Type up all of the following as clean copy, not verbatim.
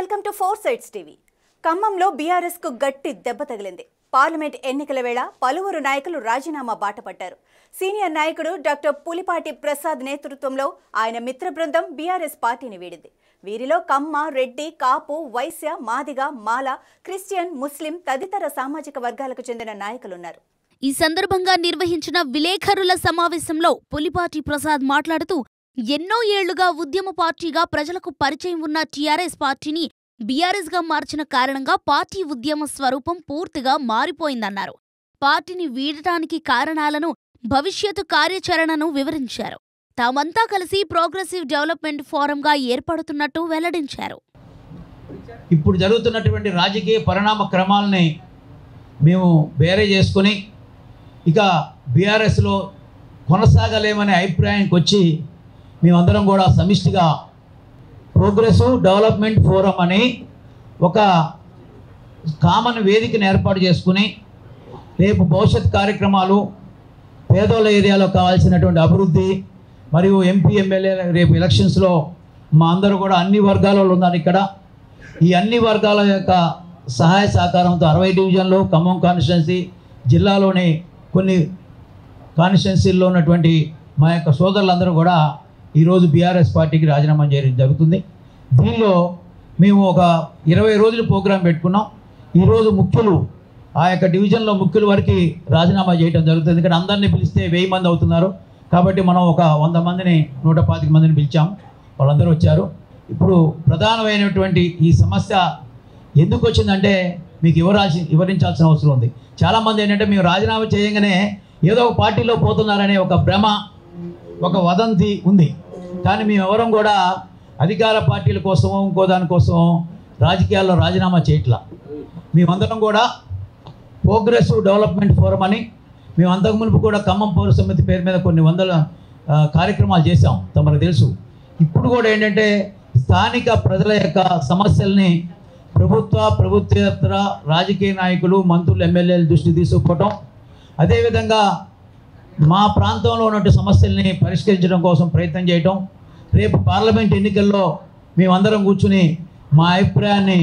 Welcome to 4 sides TV. ఖమ్మంలో BRS కు గట్టి దెబ్బ తగిలింది. పార్లమెంట్ ఎన్నికల వేళ పలువురు నాయకులు రాజీనామా బాట పట్టారు. సీనియర్ నాయకుడు డాక్టర్ పులిపాటి ప్రసాద్ నేతృత్వంలో ఆయన మిత్ర బృందం బీఆర్ఎస్ పార్టీని వీడింది. వీరిలో కమ్మ, రెడ్డి, కాపు, వైశ్య, మాదిగ, మాల, క్రిస్టియన్, ముస్లిం తదితర సామాజిక వర్గాలకు చెందిన నాయకులున్నారు. ఈ సందర్భంగా నిర్వహించిన విలేకరుల సమావేశంలో పులిపాటి ప్రసాద్ మాట్లాడుతూ ఎన్నో ఏళ్లుగా ఉద్యమ పార్టీగా ప్రజలకు పరిచయం ఉన్న టీఆర్ఎస్ పార్టీని బీఆర్ఎస్ గా మార్చిన కారణంగా పార్టీ ఉద్యమ స్వరూపం పూర్తిగా మారిపోయిందన్నారు. పార్టీని వీడటానికి కారణాలను, భవిష్యత్తు కార్యాచరణను వివరించారు. తామంతా కలిసి ప్రోగ్రెసివ్ డెవలప్మెంట్ ఫోరంగా ఏర్పడుతున్నట్టు వెల్లడించారు. ఇప్పుడు జరుగుతున్నటువంటి రాజకీయ పరిణామ క్రమాలని మేము బేరే చేసుకుని ఇక బీఆర్ఎస్లో కొనసాగలేమనే అభిప్రాయానికి వచ్చి మేమందరం కూడా సమిష్టిగా ప్రోగ్రెసివ్ డెవలప్మెంట్ ఫోరం అని ఒక కామన్ వేదికను ఏర్పాటు చేసుకుని రేపు భవిష్యత్ కార్యక్రమాలు, పేదోళ్ళ ఏరియాలో కావాల్సినటువంటి అభివృద్ధి మరియు ఎంపీ, ఎమ్మెల్యే రేపు ఎలక్షన్స్లో మా అందరూ కూడా అన్ని వర్గాలలో ఉన్నారు. ఇక్కడ ఈ అన్ని వర్గాల యొక్క సహాయ సహకారంతో 60 డివిజన్లు, ఖమ్మం కాన్స్టిట్యున్సీ, జిల్లాలోని కొన్ని కాన్స్టిట్యున్సీల్లో ఉన్నటువంటి మా యొక్క సోదరులందరూ కూడా ఈరోజు బీఆర్ఎస్ పార్టీకి రాజీనామా చేయడం జరుగుతుంది. దీనిలో మేము ఒక 20 రోజులు ప్రోగ్రాం పెట్టుకున్నాం. ఈరోజు ముఖ్యులు, ఆ యొక్క డివిజన్లో ముఖ్యుల వరకు రాజీనామా చేయడం జరుగుతుంది. ఇక్కడ అందరినీ పిలిస్తే 1000 మంది అవుతున్నారు. కాబట్టి మనం ఒక 100 మందిని, 125 మందిని పిలిచాం. వాళ్ళందరూ వచ్చారు. ఇప్పుడు ప్రధానమైనటువంటి ఈ సమస్య ఎందుకు వచ్చిందంటే మీకు వివరించాల్సిన అవసరం ఉంది. చాలామంది ఏంటంటే మేము రాజీనామా చేయగానే ఏదో ఒక పార్టీలో పోతున్నారనే ఒక భ్రమ, ఒక వదంతి ఉంది. కానీ మేమెవరం కూడా అధికార పార్టీల కోసమో ఇంకో దానికోసమో రాజకీయాల్లో రాజీనామా చేయట్లా. మేమందరం కూడా ప్రోగ్రెసివ్ డెవలప్మెంట్ ఫోరం అని మేము అంతకు మునుపు కూడా ఖమ్మం పౌర సమితి పేరు మీద కొన్ని వందల కార్యక్రమాలు చేశాం, తమకు తెలుసు. ఇప్పుడు కూడా ఏంటంటే స్థానిక ప్రజల యొక్క సమస్యల్ని ప్రభుత్వేతర రాజకీయ నాయకులు, మంత్రులు, ఎమ్మెల్యేల దృష్టి తీసుకుపోవటం, అదేవిధంగా మా ప్రాంతంలో ఉన్న సమస్యల్ని పరిష్కరించడం కోసం ప్రయత్నం చేయటం. రేపు పార్లమెంట్ ఎన్నికల్లో మేమందరం కూర్చుని మా అభిప్రాయాన్ని,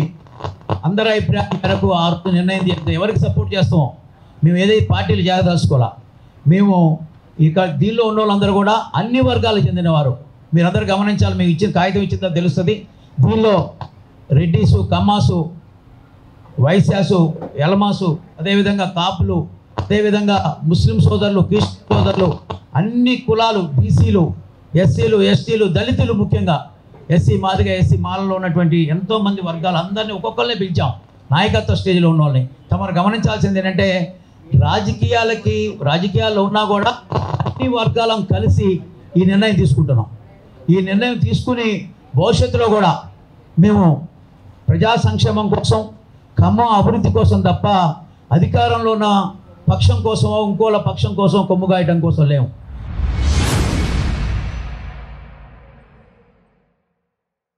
అందరి అభిప్రాయం మేరకు ఆ నిర్ణయం చేస్తాం. ఎవరికి సపోర్ట్ చేస్తాం, మేము ఏదైతే పార్టీలు జాగ్రత్తలుసుకోవాలా. మేము ఇక దీనిలో ఉన్న వాళ్ళందరూ కూడా అన్ని వర్గాలకు చెందినవారు. మీరందరూ గమనించాలి. మీకు ఇచ్చిన కాగితం ఇచ్చిందో తెలుస్తుంది. దీనిలో రెడ్డిసు, కమ్మాసు, వైశ్యాసు, ఎలమాసు, అదేవిధంగా కాపులు, అదేవిధంగా ముస్లిం సోదరులు, క్రిస్టియన్ సోదరులు, అన్ని కులాలు, బీసీలు, ఎస్సీలు, ఎస్టీలు, దళితులు, ముఖ్యంగా ఎస్సీ, మాదిగ, ఎస్సీ, మాలలో ఉన్నటువంటి ఎంతోమంది వర్గాలు అందరినీ ఒక్కొక్కరిని పిలిచాం. నాయకత్వ స్టేజ్లో ఉన్న వాళ్ళని. తమరు గమనించాల్సింది ఏంటంటే రాజకీయాల్లో ఉన్నా కూడా అన్ని వర్గాలను కలిసి ఈ నిర్ణయం తీసుకుంటున్నాం. ఈ నిర్ణయం తీసుకుని భవిష్యత్తులో కూడా మేము ప్రజా సంక్షేమం కోసం, ఖమ్మం అభివృద్ధి కోసం తప్ప అధికారంలో ఉన్న పక్షం కోసమో ఇంకోళ్ళ పక్షం కోసం కొమ్ముగాయటం కోసం లేవు.